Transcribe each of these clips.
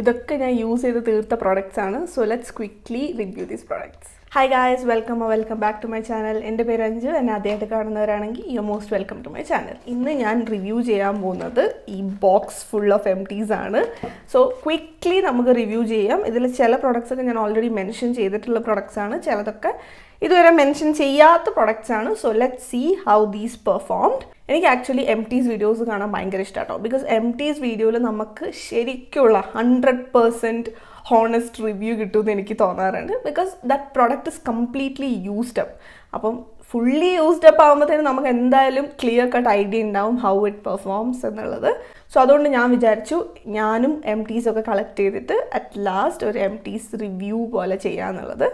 ഇതൊക്കെ ഞാൻ യൂസ് ചെയ്ത് തീർത്ത പ്രോഡക്റ്റ്സ് ആണ്. So let's quickly review these products. Hi guys, welcome back to my channel. എൻ്റെ പേര് അഞ്ജു. എന്നെ ആദ്യമായിട്ട് കാണുന്നവരാണെങ്കിൽ you most welcome to my channel. ഇന്ന് ഞാൻ റിവ്യൂ ചെയ്യാൻ പോകുന്നത് ഈ ബോക്സ് ഫുൾ ഓഫ് എംറ്റീസ് ആണ്. സോ ക്വിക്ക്ലി നമുക്ക് റിവ്യൂ ചെയ്യാം. ഇതിൽ ചില പ്രോഡക്റ്റ്സ് ഒക്കെ ഞാൻ ഓൾറെഡി മെൻഷൻ ചെയ്തിട്ടുള്ള പ്രോഡക്റ്റ്സ് ആണ്, ചിലതൊക്കെ ഇതുവരെ മെൻഷൻ ചെയ്യാത്ത പ്രോഡക്റ്റ്സ് ആണ്. So let's see how these performed. എനിക്ക് ആക്ച്വലി എംറ്റീസ് വീഡിയോസ് കാണാൻ ഭയങ്കര ഇഷ്ടമാട്ടോ. ബിക്കോസ് എംറ്റീസ് വീഡിയോയിൽ നമുക്ക് ശരിക്കുള്ള 100% ഹോണസ്റ്റ് റിവ്യൂ കിട്ടുമെന്ന് എനിക്ക് തോന്നാറുണ്ട്. Because that product is completely used up. അപ്പം ഫുള്ളി യൂസ്ഡ് അപ്പ് ആകുമ്പോഴത്തേനും നമുക്ക് എന്തായാലും ക്ലിയർ കട്ട് ഐഡിയ ഉണ്ടാവും ഹൗ ഇറ്റ് പെർഫോംസ് എന്നുള്ളത്. സോ അതുകൊണ്ട് ഞാൻ വിചാരിച്ചു ഞാനും എംറ്റീസ് ഒക്കെ കളക്ട് ചെയ്തിട്ട് അറ്റ് ലാസ്റ്റ് ഒരു എംറ്റീസ് റിവ്യൂ പോലെ ചെയ്യാന്നുള്ളത്.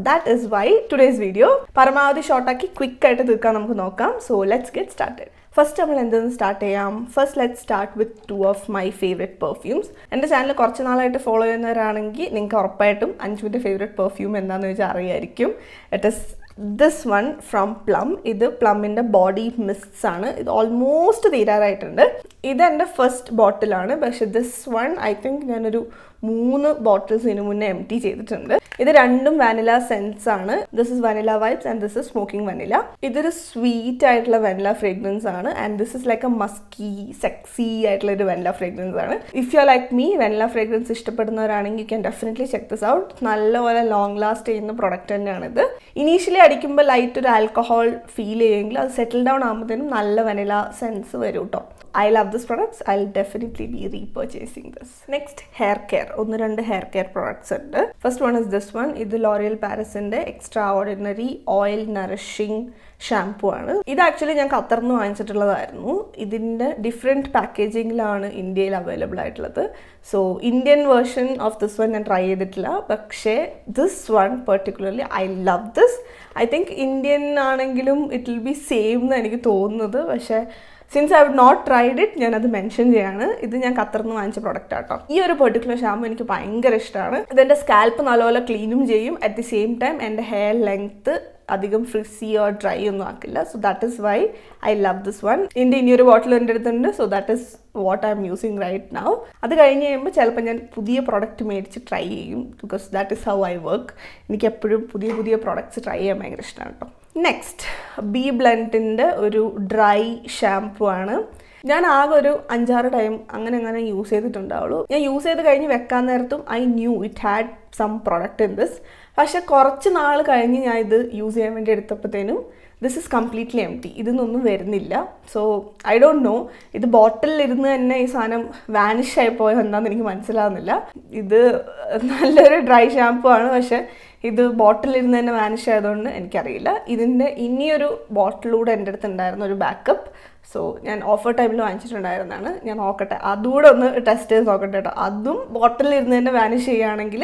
That is why today's video പരമാവധി ഷോർട്ടാക്കി ക്വിക്കായിട്ട് തീർക്കാൻ നമുക്ക് നോക്കാം. So let's get started. First നമ്മൾ എന്തെന്ന് സ്റ്റാർട്ട് ചെയ്യാം. First let start with 2 of my favourite perfumes. എൻ്റെ ചാനൽ കുറച്ച് നാളായിട്ട് ഫോളോ ചെയ്യുന്നവരാണെങ്കിൽ നിങ്ങൾക്ക് ഉറപ്പായിട്ടും അഞ്ജുവിൻ്റെ ഫേവറേറ്റ് പെർഫ്യൂം എന്താണെന്ന് വെച്ചാൽ അറിയായിരിക്കും. It is this one from plum. ഇത് പ്ലമ്മിൻ്റെ ബോഡി മിസ്റ്റ്സ് ആണ്. ഇത് ഓൾമോസ്റ്റ് തീരാറായിട്ടുണ്ട്. ഇതെൻ്റെ ഫസ്റ്റ് ബോട്ടിലാണ്. പക്ഷേ ദിസ് വൺ ഐ തിങ്ക് ഞാനൊരു 3 ബോട്ടിൽസ് ഇതിനു മുന്നേ എംറ്റി ചെയ്തിട്ടുണ്ട്. ഇത് രണ്ടും വാനില സെൻസ് ആണ്. This is vanilla vibes and this is smoking vanilla. ഇതൊരു സ്വീറ്റ് ആയിട്ടുള്ള വനില ഫ്രേഗ്രൻസ് ആണ്. And this is like a musky sexy ആയിട്ടുള്ള ഒരു വനില ഫ്രേഗ്രൻസ് ആണ്. If you are like me vanilla fragrance ഇഷ്ടപ്പെടുന്നവരാണെങ്കിൽ you can definitely check this out. നല്ലപോലെ long last ചെയ്യുന്ന product തന്നെയാണിത്. ഇനീഷ്യലി അടിക്കുമ്പോൾ ലൈറ്റ് ഒരു ആൽക്കഹോൾ ഫീൽ ചെയ്യുമെങ്കിൽ അത് സെറ്റിൽ ഡൗൺ ആകുമ്പോഴത്തേനും നല്ല വനില സെൻസ് വരും കേട്ടോ. I love this products. I'll definitely be repurchasing this. Next, hair care. 1-2 hair care products ഉണ്ട്. First one is this one. ഇത് L'Oreal Parisന്റെ Extraordinary Oil Nourishing shampoo ആണ്. ഇത് actually ഞാൻ ഖത്തറിന്ന് വാങ്ങിച്ചിട്ടുള്ളതായിരുന്നു. ഇതിൻ്റെ ഡിഫറെൻറ്റ് പാക്കേജിങ്ങിലാണ് ഇന്ത്യയിൽ അവൈലബിൾ ആയിട്ടുള്ളത്. So Indian version of this one ഞാൻ try ചെയ്തിട്ടില്ല. പക്ഷേ this one particularly I love this. I think Indian ആണെങ്കിലും ഇറ്റ് വിൽ ബി സെയിം എന്ന് എനിക്ക് തോന്നുന്നത്. പക്ഷേ since I have not tried it ഞാനത് മെൻഷൻ ചെയ്യാണ്. ഇത് ഞാൻ ഖത്തറിന്ന് വാങ്ങിച്ച പ്രൊഡക്റ്റ് ആട്ടോ. ഈ ഒരു പെർട്ടിക്കുലർ ഷാമ്പു എനിക്ക് ഭയങ്കര ഇഷ്ടമാണ്. ഇതെൻ്റെ സ്കാൽപ്പ് നല്ലപോലെ ക്ലീനും ചെയ്യും. അറ്റ് ദി സെയിം ടൈം എൻ്റെ ഹെയർ ലെങ്ത്ത് അധികം ഫ്രിസി ഓർ ഡ്രൈ ഒന്നും ആക്കില്ല. So that is why I love this one. ഇതിൻ്റെ ഇനിയൊരു ബോട്ടിൽ എൻ്റെ അടുത്തുണ്ട്. So that is what I'm using right now. അത് കഴിഞ്ഞ് കഴിയുമ്പോൾ ചിലപ്പോൾ ഞാൻ പുതിയ പ്രോഡക്റ്റ് മേടിച്ച് ട്രൈ ചെയ്യും. Because that is how I work. എനിക്ക് എപ്പോഴും പുതിയ പ്രോഡക്റ്റ്സ് ട്രൈ ചെയ്യാൻ ഭയങ്കര ഇഷ്ടമാണ് കേട്ടോ. നെക്സ്റ്റ് ബി ബ്ലൻറ്റിൻ്റെ ഒരു ഡ്രൈ ഷാംപൂ ആണ്. ഞാൻ ആകെ ഒരു 5-6 ടൈം അങ്ങനെ യൂസ് ചെയ്തിട്ടുണ്ടാവുള്ളൂ. ഞാൻ യൂസ് ചെയ്ത് കഴിഞ്ഞ് വെക്കാൻ നേരത്തും I knew it had some product in this. പക്ഷെ കുറച്ച് നാൾ കഴിഞ്ഞ് ഞാൻ ഇത് യൂസ് ചെയ്യാൻ വേണ്ടി എടുത്തപ്പോഴത്തേനും ദിസ് ഇസ് കംപ്ലീറ്റ്ലി എംപ്റ്റി. ഇതൊന്നും വരുന്നില്ല. സോ ഐ ഡോണ്ട് നോ ഇത് ബോട്ടിലിരുന്ന് തന്നെ ഈ സാധനം വാനിഷ് ആയി പോയോ എന്താണെന്ന് എനിക്ക് മനസ്സിലാവുന്നില്ല. ഇത് നല്ലൊരു ഡ്രൈ ഷാംപൂ ആണ്. പക്ഷേ ഇത് ബോട്ടിലിരുന്ന് തന്നെ വാനിഷ് ആയതുകൊണ്ട് എനിക്കറിയില്ല. ഇതിൻ്റെ ഇനിയൊരു ബോട്ടിലൂടെ എൻ്റെ അടുത്ത് ഉണ്ടായിരുന്ന ഒരു ബാക്കപ്പ്. സോ ഞാൻ ഓഫർ ടൈമിൽ വാങ്ങിച്ചിട്ടുണ്ടായിരുന്നതാണ്. ഞാൻ നോക്കട്ടെ, അതുകൂടെ ഒന്ന് ടെസ്റ്റ് ചെയ്ത് നോക്കട്ടെ കേട്ടോ. അതും ബോട്ടിലിരുന്ന് തന്നെ വാനിഷ് ചെയ്യുകയാണെങ്കിൽ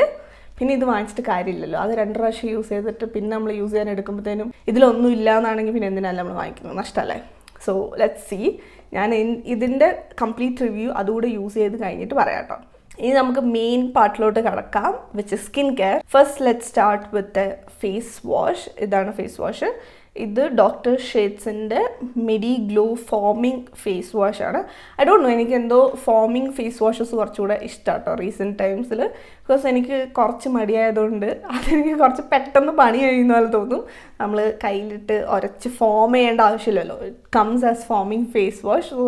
പിന്നെ ഇത് വാങ്ങിച്ചിട്ട് കാര്യമില്ലല്ലോ. അത് 2 പ്രാവശ്യം യൂസ് ചെയ്തിട്ട് പിന്നെ നമ്മൾ യൂസ് ചെയ്യാൻ എടുക്കുമ്പോഴത്തേനും ഇതിലൊന്നും ഇല്ല എന്നാണെങ്കിൽ പിന്നെ എന്തിനല്ല നമ്മൾ വാങ്ങിക്കുന്നത്, നഷ്ടമല്ലേ. So let's see. ഞാൻ ഇതിൻ്റെ കംപ്ലീറ്റ് റിവ്യൂ അതുകൂടെ യൂസ് ചെയ്ത് കഴിഞ്ഞിട്ട് പറയാം കേട്ടോ. ഇനി നമുക്ക് മെയിൻ പാർട്ടിലോട്ട് കടക്കാം, which is skin care. First let start with face wash. ഇതാണ് ഫേസ് വാഷ്. ഇത് ഡോക്ടർ ഷേഡ്സിൻ്റെ medi glow foaming face wash ആണ്. ഐ ഡോണ്ട് നോ, എനിക്ക് എന്തോ ഫോമിങ് ഫേസ് വാഷസ് കുറച്ചുകൂടെ ഇഷ്ടമാണ് കേട്ടോ റീസെൻറ്റ് ടൈംസിൽ. ബിക്കോസ് എനിക്ക് കുറച്ച് മടിയായതുകൊണ്ട് അതെനിക്ക് കുറച്ച് പെട്ടെന്ന് പണി കഴിയുന്ന പോലെ തോന്നും. നമ്മൾ കയ്യിലിട്ട് ഉരച്ച് ഫോം ചെയ്യേണ്ട ആവശ്യമില്ലല്ലോ. It comes as foaming face wash. So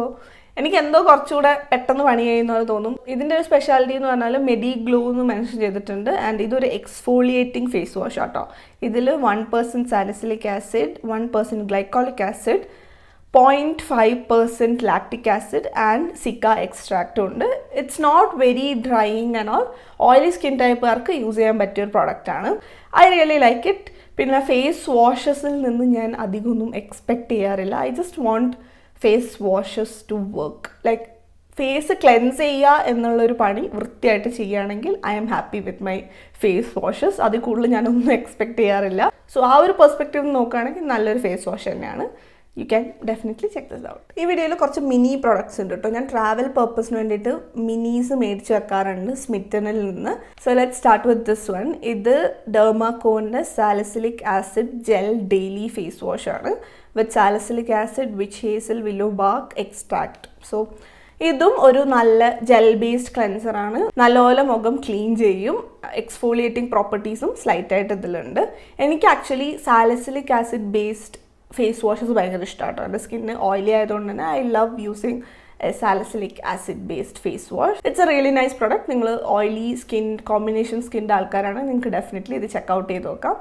എനിക്ക് എന്തോ കുറച്ചുകൂടെ പെട്ടെന്ന് പണി ചെയ്യുന്ന പോലെ തോന്നും. ഇതിൻ്റെ ഒരു സ്പെഷ്യാലിറ്റി എന്ന് പറഞ്ഞാൽ മെഡി ഗ്ലോ എന്ന് മെൻഷൻ ചെയ്തിട്ടുണ്ട്. ആൻഡ് ഇതൊരു എക്സ്ഫോളിയേറ്റിംഗ് ഫേസ് വാഷ് ആട്ടോ. ഇതിൽ 1% salicylic acid, 1% glycolic acid, 0.5% lactic acid and cica എക്സ്ട്രാക്റ്റും ഉണ്ട്. It's not very drying and all. Oily skin ടൈപ്പുകാർക്ക് യൂസ് ചെയ്യാൻ പറ്റിയൊരു പ്രോഡക്റ്റാണ്. I really like it. പിന്നെ ഫേസ് വാഷസിൽ നിന്ന് ഞാൻ അധികമൊന്നും എക്സ്പെക്റ്റ് ചെയ്യാറില്ല. I just want face washes to work. Like face cleanse ചെയ്യുക എന്നുള്ളൊരു പണി വൃത്തിയായിട്ട് ചെയ്യുകയാണെങ്കിൽ I am happy with my face washes. അതിൽ കൂടുതൽ ഞാനൊന്നും എക്സ്പെക്റ്റ് ചെയ്യാറില്ല. സോ ആ ഒരു പെർസ്പെക്റ്റീവ് നോക്കുകയാണെങ്കിൽ നല്ലൊരു ഫേസ് വാഷ് തന്നെയാണ്. U can definitely check this out. ഈ വീഡിയോയിൽ കുറച്ച് മിനി പ്രോഡക്ട്സ് ഉണ്ട് കേട്ടോ. ഞാൻ ട്രാവൽ പർപ്പസിന് വേണ്ടിയിട്ട് മിനീസ് മേടിച്ച് വെക്കാറുണ്ട് സ്മിറ്റനിൽ നിന്ന്. So let start with this one. ഇത് ഡെർമാക്കോണിൻ്റെ salicylic acid gel daily face wash ആണ് with salicylic acid, which hazel, willow bark extract. So ഇതും ഒരു നല്ല ജെൽ ബേസ്ഡ് ക്ലെൻസർ ആണ്. നല്ലപോലെ മുഖം ക്ലീൻ ചെയ്യും. എക്സ്ഫോളിയേറ്റിംഗ് പ്രോപ്പർട്ടീസും സ്ലൈറ്റ് ആയിട്ട് ഇതിലുണ്ട്. എനിക്ക് actually salicylic acid based face washes ഭയങ്കര ഇഷ്ടമാട്ടോ. എൻ്റെ സ്കിന്ന് ഓയിലി ആയതുകൊണ്ട് തന്നെ I love using salicylic acid based face wash. It's a really nice product. നിങ്ങൾ ഓയിലി സ്കിൻ കോമ്പിനേഷൻ സ്കിൻ്റെ ആൾക്കാരാണ്, നിങ്ങൾക്ക് ഡെഫിനറ്റ്ലി ഇത് ചെക്കൗട്ട് ചെയ്ത് നോക്കാം.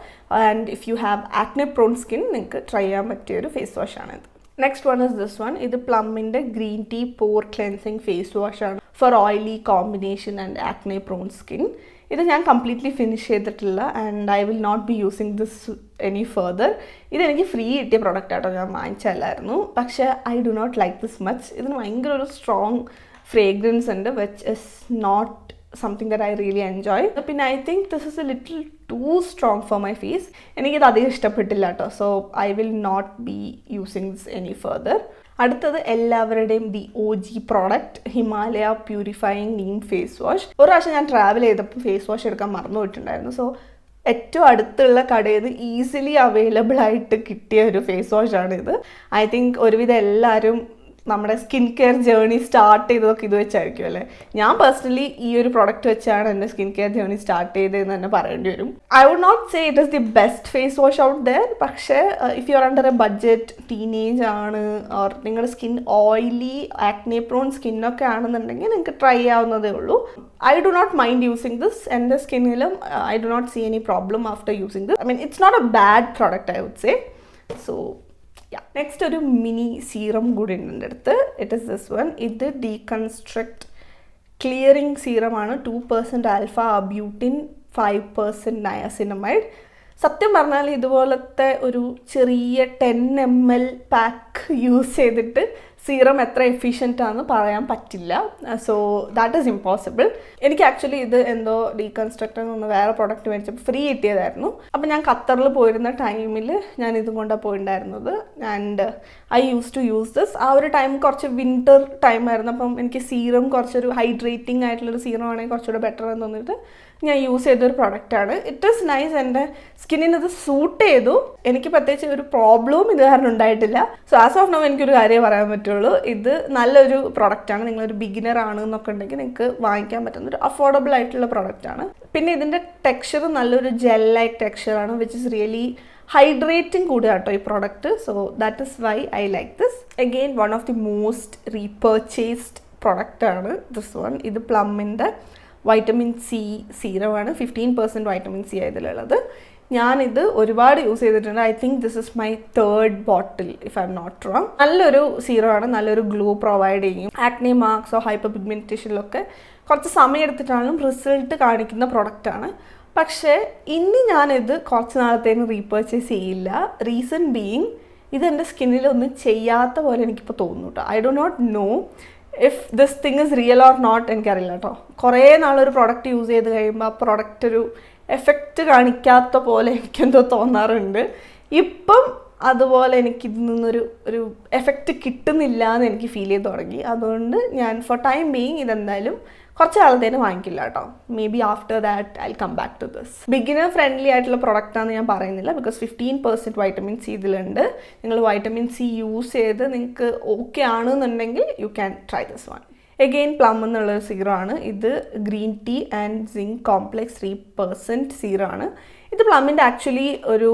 And if you have acne prone skin നിങ്ങൾക്ക് ട്രൈ ചെയ്യാൻ പറ്റിയ ഒരു ഫേസ് വാഷാണിത്. Next one is this one. ഇത് പ്ലമ്മിൻ്റെ green tea pore cleansing face വാഷാണ് four oily combination and acne prone skin. ഇത് ഞാൻ കംപ്ലീറ്റ്ലി ഫിനിഷ് ചെയ്തിട്ടില്ല and I will not be using this any further. ഇതെനിക്ക് ഫ്രീ കിട്ടിയ പ്രൊഡക്റ്റ് ആട്ടോ, ഞാൻ വാങ്ങിച്ചല്ലായിരുന്നു. പക്ഷേ I do not like this much. ഇതിന് ഭയങ്കര ഒരു സ്ട്രോങ് ഫ്രേഗ്രൻസ് ഉണ്ട് which is not something that I really enjoy. പിന്നെ I think this is a little too strong for my face. എനിക്കിത് അധികം ഇഷ്ടപ്പെട്ടില്ല കേട്ടോ. So I will not be using this any further. അടുത്തത് എല്ലാവരുടെയും the OG product, Himalaya purifying neem face wash. ഒരു പ്രാവശ്യം ഞാൻ ട്രാവൽ ചെയ്തപ്പോൾ ഫേസ് വാഷ് എടുക്കാൻ മറന്നു പോയിട്ടുണ്ടായിരുന്നു. സോ ഏറ്റവും അടുത്തുള്ള കടയിൽ നിന്ന് ഈസിലി അവൈലബിൾ ആയിട്ട് കിട്ടിയ ഒരു ഫേസ് വാഷാണ് ഇത്. ഐ തിങ്ക് ഒരുവിധം എല്ലാവരും നമ്മുടെ സ്കിൻ കെയർ ജേർണി സ്റ്റാർട്ട് ചെയ്തതൊക്കെ ഇത് വെച്ചായിരിക്കും അല്ലേ. ഞാൻ പേഴ്സണലി ഈ ഒരു പ്രൊഡക്റ്റ് വെച്ചാണ് എൻ്റെ സ്കിൻ കെയർ ജേർണി സ്റ്റാർട്ട് ചെയ്തതെന്ന് തന്നെ പറയേണ്ടി വരും. I would not say it is the best face wash out there. പക്ഷേ if you are under a budget, teenage ആണ്, ഓർ നിങ്ങളുടെ സ്കിൻ ഓയിലി ആക്നെ പ്രോൺ സ്കിന്നൊക്കെ ആണെന്നുണ്ടെങ്കിൽ നിങ്ങൾക്ക് ട്രൈ ചെയ്യാവുന്നതേ ഉള്ളൂ. I do not mind using this. എൻ്റെ സ്കിന്നിലും I do not see any problem after using this. I mean, it's not a bad product, I would say. So, yeah. Next, ഒരു mini serum കൂടി ഉണ്ട് എൻ്റെ അടുത്ത്. It is this one. ഇത് deconstruct clearing സീറമാണ്. 2% alpha arbutin, 5% niacinamide. സത്യം പറഞ്ഞാൽ ഇതുപോലത്തെ ഒരു ചെറിയ 10 ml പാക്ക് യൂസ് ചെയ്തിട്ട് സീറം എത്ര എഫിഷ്യൻ്റ് ആണെന്ന് പറയാൻ പറ്റില്ല. So that is impossible. എനിക്ക് ആക്ച്വലി ഇത് എന്തോ ഡീകൺസ്ട്രക്ടർ എന്ന് വേറെ പ്രോഡക്റ്റ് മേടിച്ചപ്പോൾ ഫ്രീ കിട്ടിയതായിരുന്നു. അപ്പോൾ ഞാൻ ഖത്തറിൽ പോയിരുന്ന ടൈമിൽ ഞാൻ ഇതും കൊണ്ടാണ് പോയിട്ടുണ്ടായിരുന്നത്. And I used to use this. ആ ഒരു ടൈം കുറച്ച് വിൻ്റർ ടൈമായിരുന്നു. അപ്പം എനിക്ക് സീറം കുറച്ചൊരു ഹൈഡ്രേറ്റിംഗ് ആയിട്ടുള്ളൊരു സീറം ആണെങ്കിൽ കുറച്ചുകൂടെ ബെറ്റർ എന്ന് തോന്നിയിട്ട് ഞാൻ യൂസ് ചെയ്തൊരു പ്രൊഡക്റ്റാണ്. It is nice. എൻ്റെ സ്കിന്നിന് ഇത് സൂട്ട് ചെയ്തു. എനിക്ക് പ്രത്യേകിച്ച് ഒരു പ്രോബ്ലവും ഇത് കാരണം ഉണ്ടായിട്ടില്ല. സോ ആസ് ഓഫ് നൗ എനിക്കൊരു കാര്യം പറയാൻ പറ്റുള്ളൂ, ഇത് നല്ലൊരു പ്രൊഡക്റ്റാണ്. നിങ്ങളൊരു ബിഗിനർ ആണ് എന്നൊക്കെ ഉണ്ടെങ്കിൽ നിങ്ങൾക്ക് വാങ്ങിക്കാൻ പറ്റുന്ന ഒരു അഫോർഡബിൾ ആയിട്ടുള്ള പ്രൊഡക്റ്റാണ്. പിന്നെ ഇതിൻ്റെ ടെക്സ്ചർ നല്ലൊരു ജെൽ ലൈക്ക് ടെക്സ്ചറാണ് വിച്ച് ഇസ് റിയലി ഹൈഡ്രേറ്റിംഗ് കൂടി കേട്ടോ ഈ product. So that is why I like this. Again one of the most repurchased പ്രൊഡക്റ്റാണ് ദിസ് വൺ. ഇത് പ്ലമ്മിൻ്റെ വൈറ്റമിൻ സി സീറമാണ്. 15% വൈറ്റമിൻ സി ഇതിലുള്ളത്. ഞാനിത് ഒരുപാട് യൂസ് ചെയ്തിട്ടുണ്ട്. I think this is my 3rd bottle if I'm not wrong. നല്ലൊരു സീറമാണ്, നല്ലൊരു ഗ്ലോ പ്രൊവൈഡ് ചെയ്യും. ആക്നെ മാർക്സോ ഹൈപ്പർ പിഗ്മെൻറ്റേഷനിലൊക്കെ കുറച്ച് സമയം എടുത്തിട്ടാണെങ്കിലും റിസൾട്ട് കാണിക്കുന്ന പ്രൊഡക്റ്റാണ്. പക്ഷേ ഇനി ഞാനിത് കുറച്ച് നാളത്തേന് റീപർച്ചേസ് ചെയ്യില്ല. റീസൺ ബീയിങ് ഇതെൻ്റെ സ്കിന്നിലൊന്നും ചെയ്യാത്ത പോലെ എനിക്കിപ്പോൾ തോന്നുന്നു കേട്ടോ. I do not know if this thing is real or not എനിക്കറിയില്ല കേട്ടോ. കുറേ നാളൊരു പ്രൊഡക്റ്റ് യൂസ് ചെയ്ത് കഴിയുമ്പോൾ ആ പ്രൊഡക്റ്റ് ഒരു എഫക്റ്റ് കാണിക്കാത്ത പോലെ എനിക്കെന്തോ തോന്നാറുണ്ട്. ഇപ്പം അതുപോലെ എനിക്കിതിൽ നിന്നൊരു എഫക്റ്റ് കിട്ടുന്നില്ല എന്ന് എനിക്ക് ഫീൽ ചെയ്ത് തുടങ്ങി. അതുകൊണ്ട് ഞാൻ ഫോർ ടൈം ബീയിങ് ഇതെന്തായാലും കുറച്ച് കാലത്തേന് വാങ്ങിക്കില്ല കേട്ടോ. Maybe after that I come back to this. Beginner friendly ആയിട്ടുള്ള പ്രൊഡക്റ്റാണെന്ന് ഞാൻ പറയുന്നില്ല, ബിക്കോസ് 15% വൈറ്റമിൻ സി ഇതിലുണ്ട്. നിങ്ങൾ വൈറ്റമിൻ സി യൂസ് ചെയ്ത് നിങ്ങൾക്ക് ഓക്കെ ആണെന്നുണ്ടെങ്കിൽ you can try this one. Again plum എന്നുള്ളൊരു സീറമാണ്. ഇത് green tea and zinc complex 3% സീറമാണ്. ഇത് പ്ലമ്മിൻ്റെ ആക്ച്വലി ഒരു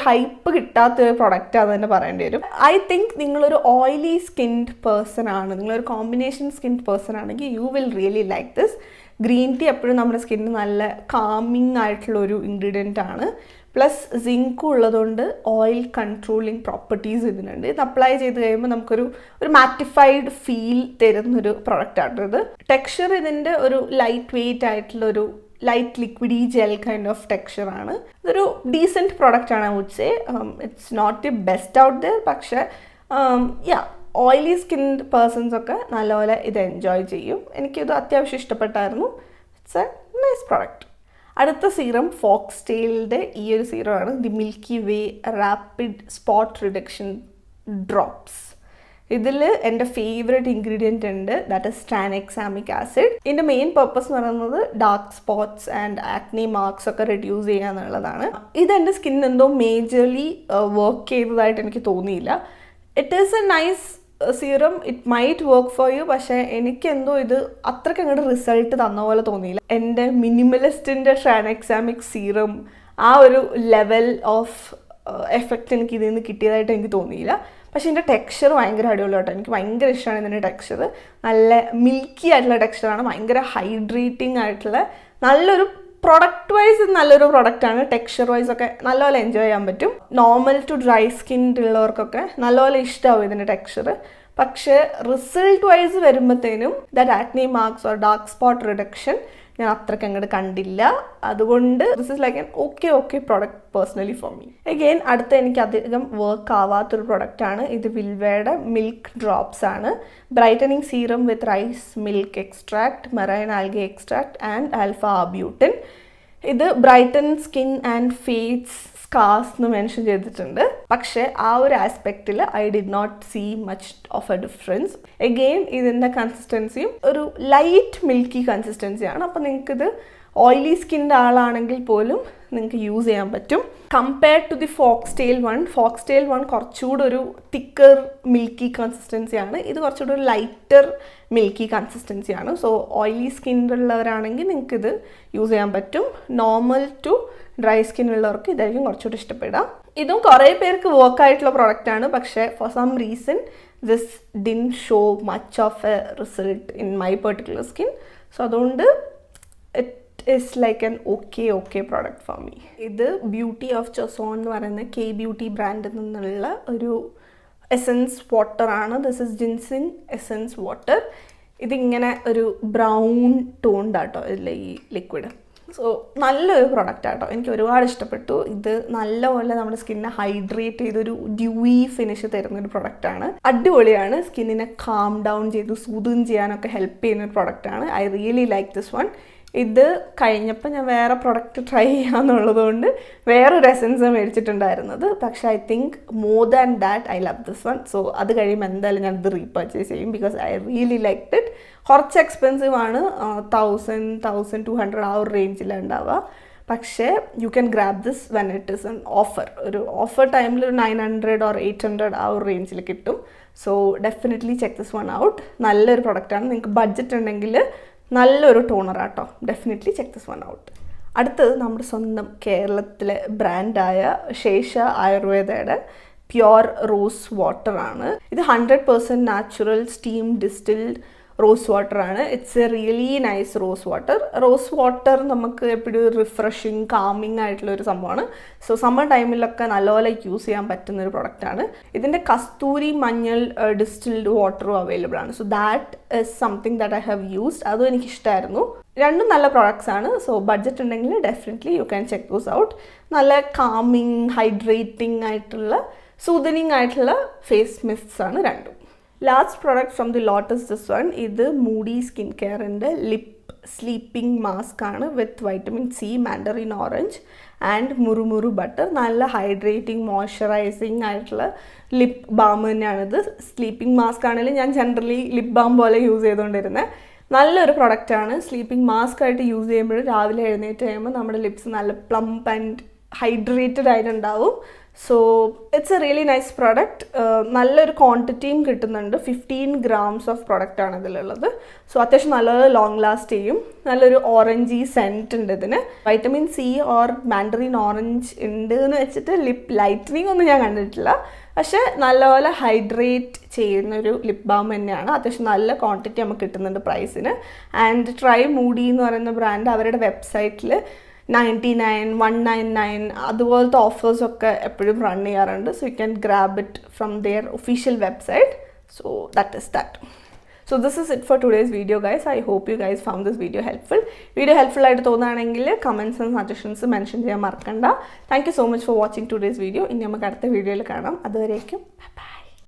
ഹൈപ്പ് കിട്ടാത്ത ഒരു പ്രൊഡക്റ്റാന്ന് തന്നെ പറയേണ്ടി വരും. ഐ തിങ്ക് നിങ്ങളൊരു ഓയിലി സ്കിൻഡ് പേഴ്സൺ ആണ്, നിങ്ങളൊരു കോമ്പിനേഷൻ സ്കിൻഡ് പേഴ്സൺ ആണെങ്കിൽ you will really like this. Green tea എപ്പോഴും നമ്മുടെ സ്കിന്നിന് നല്ല കാമിങ് ആയിട്ടുള്ളൊരു ഇൻഗ്രീഡിയൻ്റ് ആണ്. പ്ലസ് സിങ്കും ഉള്ളതുകൊണ്ട് ഓയിൽ കൺട്രോളിങ് പ്രോപ്പർട്ടീസ് ഇതിനുണ്ട്. ഇത് അപ്ലൈ ചെയ്ത് കഴിയുമ്പോൾ നമുക്കൊരു മാറ്റിഫൈഡ് ഫീൽ തരുന്നൊരു പ്രൊഡക്റ്റാണ് ഇത്. ടെക്സ്ചർ ഇതിൻ്റെ ഒരു ലൈറ്റ് വെയ്റ്റ് ആയിട്ടുള്ളൊരു light liquidy gel kind of ടെക്സ്ചറാണ്. ഇതൊരു ഡീസെൻറ്റ് പ്രൊഡക്റ്റാണ് I would say. It's not the best out there, പക്ഷേ ഓയിലി സ്കിൻഡ് പേഴ്സൺസ് ഒക്കെ നല്ലപോലെ ഇത് എൻജോയ് ചെയ്യും. എനിക്കിത് അത്യാവശ്യം ഇഷ്ടപ്പെട്ടായിരുന്നു. It's a nice product. അടുത്ത സീറം ഫോക്സ്ടെയിലിൻ്റെ ഈ ഒരു സീറമാണ്. The milky way rapid spot reduction drops. ഇതിൽ എൻ്റെ ഫേവറേറ്റ് ഇൻഗ്രീഡിയൻ്റ് ഉണ്ട്, ദാറ്റ് ഇസ് ട്രാനെക്സാമിക് ആസിഡ്. ഇതിൻ്റെ മെയിൻ പർപ്പസ് എന്ന് പറയുന്നത് dark spots and acne marks ഒക്കെ റിഡ്യൂസ് ചെയ്യുക എന്നുള്ളതാണ്. ഇതെൻ്റെ സ്കിൻ എന്തോ മേജർലി വർക്ക് ചെയ്തതായിട്ട് എനിക്ക് തോന്നിയില്ല. It is A nice serum it might work for you, പക്ഷേ എനിക്കെന്തോ ഇത് അത്രയ്ക്ക് അങ്ങോട്ട് റിസൾട്ട് തന്ന പോലെ തോന്നിയില്ല. എൻ്റെ മിനിമലിസ്റ്റിൻ്റെ ട്രാൻഎക്സാമിക് സീറം ആ ഒരു ലെവൽ ഓഫ് എഫക്റ്റ് എനിക്ക് ഇതിൽ നിന്ന് കിട്ടിയതായിട്ട് എനിക്ക് തോന്നിയില്ല. പക്ഷേ ഇതിൻ്റെ ടെക്സ്ചർ ഭയങ്കര അടിപൊളി കേട്ടോ. എനിക്ക് ഭയങ്കര ഇഷ്ടമാണ് ഇതിൻ്റെ ടെക്സ്ചർ. നല്ല മിൽക്കി ആയിട്ടുള്ള ടെക്സ്ചറാണ്, ഭയങ്കര ഹൈഡ്രേറ്റിംഗ് ആയിട്ടുള്ള നല്ലൊരു പ്രൊഡക്റ്റ് വൈസ് നല്ലൊരു പ്രൊഡക്റ്റാണ്. ടെക്സ്ചർ വൈസ് ഒക്കെ നല്ലപോലെ എൻജോയ് ചെയ്യാൻ പറ്റും. നോർമൽ ടു ഡ്രൈ സ്കിൻ ഉള്ളവർക്കൊക്കെ നല്ലപോലെ ഇഷ്ടമാവും ഇതിൻ്റെ ടെക്സ്ചർ. പക്ഷേ റിസൾട്ട് വൈസ് വരുമ്പോഴത്തേനും that acne marks or dark spot reduction ഞാൻ അത്രയ്ക്ക് അങ്ങോട്ട് കണ്ടില്ല. അതുകൊണ്ട് this is like an okay product personally for me. Again അടുത്ത എനിക്ക് അധികം വർക്ക് ആവാത്തൊരു പ്രൊഡക്റ്റാണ്. ഇത് വിൽവയുടെ മിൽക്ക് ഡ്രോപ്സ് ആണ്. Brightening serum with rice milk extract, marine algae extract and alpha arbutin. ഇത് brighten skin and face scars എന്ന് മെൻഷൻ ചെയ്തിട്ടുണ്ട്. പക്ഷേ ആ ഒരു ആസ്പെക്റ്റിൽ I did not see much of a difference. Again ഇതിൻ്റെ കൺസിസ്റ്റൻസിയും ഒരു ലൈറ്റ് മിൽക്കി കൺസിസ്റ്റൻസിയാണ്. അപ്പോൾ നിങ്ങൾക്കിത് ഓയിലി സ്കിൻ്റെ ആളാണെങ്കിൽ പോലും നിങ്ങൾക്ക് യൂസ് ചെയ്യാൻ പറ്റും. കമ്പയർഡ് ടു ദി ഫോക്സ്ടെയിൽ വൺ കുറച്ചുകൂടെ ഒരു തിക്കർ മിൽക്കി കൺസിസ്റ്റൻസിയാണ്. ഇത് കുറച്ചുകൂടെ ഒരു ലൈറ്റർ മിൽക്കി കൺസിസ്റ്റൻസിയാണ്. സോ ഓയിലി സ്കിന്നുള്ളവരാണെങ്കിൽ നിങ്ങൾക്കിത് യൂസ് ചെയ്യാൻ പറ്റും. നോർമൽ ടു ഡ്രൈ സ്കിൻ ഉള്ളവർക്ക് ഇതായിരിക്കും കുറച്ചുകൂടി ഇഷ്ടപ്പെടാം. ഇതും കുറേ പേർക്ക് വർക്കായിട്ടുള്ള പ്രൊഡക്റ്റാണ്. പക്ഷേ for some reason this didn't show much of a result in my particular skin. So അതുകൊണ്ട് it is like an okay product for me. ഇത് ബ്യൂട്ടി ഓഫ് ജോസോൺ എന്ന് പറയുന്ന കെ ബ്യൂട്ടി ബ്രാൻഡിൽ നിന്നുള്ള ഒരു എസൻസ് വാട്ടറാണ്. This is ginseng essence water. ഇതിങ്ങനെ ഒരു ബ്രൗൺ ടോണ്ടാട്ടോ ഇതിലെ ഈ ലിക്വിഡ്. സോ നല്ലൊരു പ്രൊഡക്റ്റ് ആട്ടോ, എനിക്ക് ഒരുപാട് ഇഷ്ടപ്പെട്ടു. ഇത് നല്ലപോലെ നമ്മുടെ സ്കിന്നിനെ ഹൈഡ്രേറ്റ് ചെയ്തൊരു ഡ്യൂയി ഫിനിഷ് തരുന്നൊരു പ്രൊഡക്റ്റാണ്. അടിപൊളിയാണ്. സ്കിന്നിനെ കാം ഡൗൺ ചെയ്ത് സൂതൻ ചെയ്യാനൊക്കെ ഹെൽപ്പ് ചെയ്യുന്നൊരു പ്രൊഡക്റ്റാണ്. I really like this one. ഇത് കഴിഞ്ഞപ്പോൾ ഞാൻ വേറെ പ്രൊഡക്റ്റ് ട്രൈ ചെയ്യാന്നുള്ളതുകൊണ്ട് വേറൊരു എസൻസ് മേടിച്ചിട്ടുണ്ടായിരുന്നത്. പക്ഷേ I think more than that I love this one. So അത് കഴിയുമ്പോൾ എന്തായാലും ഞാനിത് റീപർച്ചേസ് ചെയ്യും because I really liked it. കുറച്ച് എക്സ്പെൻസീവ് ആണ്, 1000-1200 ആ ഒരു റേഞ്ചിലുണ്ടാവുക. പക്ഷേ you can grab this when it is on offer. ഒരു ഓഫർ ടൈമിൽ ഒരു 900 or 800 ആ ഒരു റേഞ്ചിൽ കിട്ടും. So definitely check this one out. നല്ലൊരു പ്രൊഡക്റ്റാണ്. നിങ്ങൾക്ക് ബഡ്ജറ്റ് ഉണ്ടെങ്കിൽ നല്ലൊരു ടോണറാട്ടോ. Definitely check this one out. അടുത്തത് നമ്മുടെ സ്വന്തം കേരളത്തിലെ ബ്രാൻഡായ ശേഷ ആയുർവേദയുടെ പ്യുർ റോസ് വാട്ടറാണ്. ഇത് 100% നാച്ചുറൽ സ്റ്റീം ഡിസ്റ്റിൽഡ് റോസ് വാട്ടറാണ്. It's a really nice rose water. Rose water നമുക്ക് എപ്പോഴും റിഫ്രഷിങ് കാമിങ് ആയിട്ടുള്ളൊരു സംഭവമാണ്. സോ സമ്മർ ടൈമിലൊക്കെ നല്ലപോലെ യൂസ് ചെയ്യാൻ പറ്റുന്നൊരു പ്രൊഡക്റ്റാണ്. ഇതിൻ്റെ കസ്തൂരി മഞ്ഞൾ ഡിസ്റ്റിൽഡ് വാട്ടറും അവൈലബിൾ ആണ്. So that is something that I have used. അതും എനിക്കിഷ്ടമായിരുന്നു. രണ്ടും നല്ല പ്രോഡക്ട്സ് ആണ്. സോ ബഡ്ജറ്റ് ഉണ്ടെങ്കിൽ definitely you can check those out. നല്ല കാമിങ് ഹൈഡ്രേറ്റിംഗ് ആയിട്ടുള്ള സൂതനിങ് ആയിട്ടുള്ള ഫേസ് മിസ്റ്റ്സ് ആണ് രണ്ടും. Last product from the lotus this one. ഇത് മൂഡി സ്കിൻ കെയറിൻ്റെ ലിപ്പ് സ്ലീപ്പിംഗ് മാസ്ക് ആണ് with vitamin C, mandarin orange and murumuru butter. നല്ല hydrating moisturising ആയിട്ടുള്ള ലിപ്പ് ബാം തന്നെയാണിത്. സ്ലീപ്പിംഗ് മാസ്ക് ആണെങ്കിലും ഞാൻ ജനറലി ലിപ്പ് ബാം പോലെ യൂസ് ചെയ്തുകൊണ്ടിരുന്നത്. നല്ലൊരു പ്രൊഡക്റ്റാണ്. സ്ലീപ്പിംഗ് മാസ്ക് ആയിട്ട് യൂസ് ചെയ്യുമ്പോൾ രാവിലെ എഴുന്നേറ്റ് കഴിയുമ്പോൾ നമ്മുടെ ലിപ്സ് നല്ല പ്ലംപ് ആൻഡ് ഹൈഡ്രേറ്റഡ് ആയിട്ടുണ്ടാവും. So it's a really nice product. നല്ലൊരു ക്വാണ്ടിറ്റിയും കിട്ടുന്നുണ്ട്. 15 grams ഓഫ് പ്രൊഡക്റ്റാണ് ഇതിലുള്ളത്. സോ അത്യാവശ്യം നല്ലൊരു ലോങ് ലാസ്റ്റ് ചെയ്യും. നല്ലൊരു ഓറഞ്ചി സെൻറ്റ് ഉണ്ട് ഇതിന്. Vitamin C or Mandarin orange ഉണ്ട് എന്ന് വെച്ചിട്ട് ലിപ്പ് ലൈറ്റനിങ് ഒന്നും ഞാൻ കണ്ടിട്ടില്ല. പക്ഷേ നല്ലപോലെ ഹൈഡ്രേറ്റ് ചെയ്യുന്നൊരു ലിപ് ബാം തന്നെയാണ്. അത്യാവശ്യം നല്ല ക്വാണ്ടിറ്റി നമുക്ക് കിട്ടുന്നുണ്ട് പ്രൈസിന്. ആൻഡ് ട്രൈ മൂഡി എന്ന് പറയുന്ന ബ്രാൻഡ് അവരുടെ വെബ്സൈറ്റിൽ 99, 199 അതുപോലത്തെ ഓഫേഴ്സൊക്കെ എപ്പോഴും റൺ ചെയ്യാറുണ്ട്. So you can grab it from their official website. So that is that. So this is it for today's video guys. I hope you guys found this video helpful. Video helpful ആയിട്ട് തോന്നുകയാണെങ്കിൽ comments and suggestions mention ചെയ്യാൻ മറക്കണ്ട. Thank you so much for watching today's video. ഇനി നമുക്ക് അടുത്ത വീഡിയോയിൽ കാണാം. അതുവരേക്കും ബൈ ബൈ.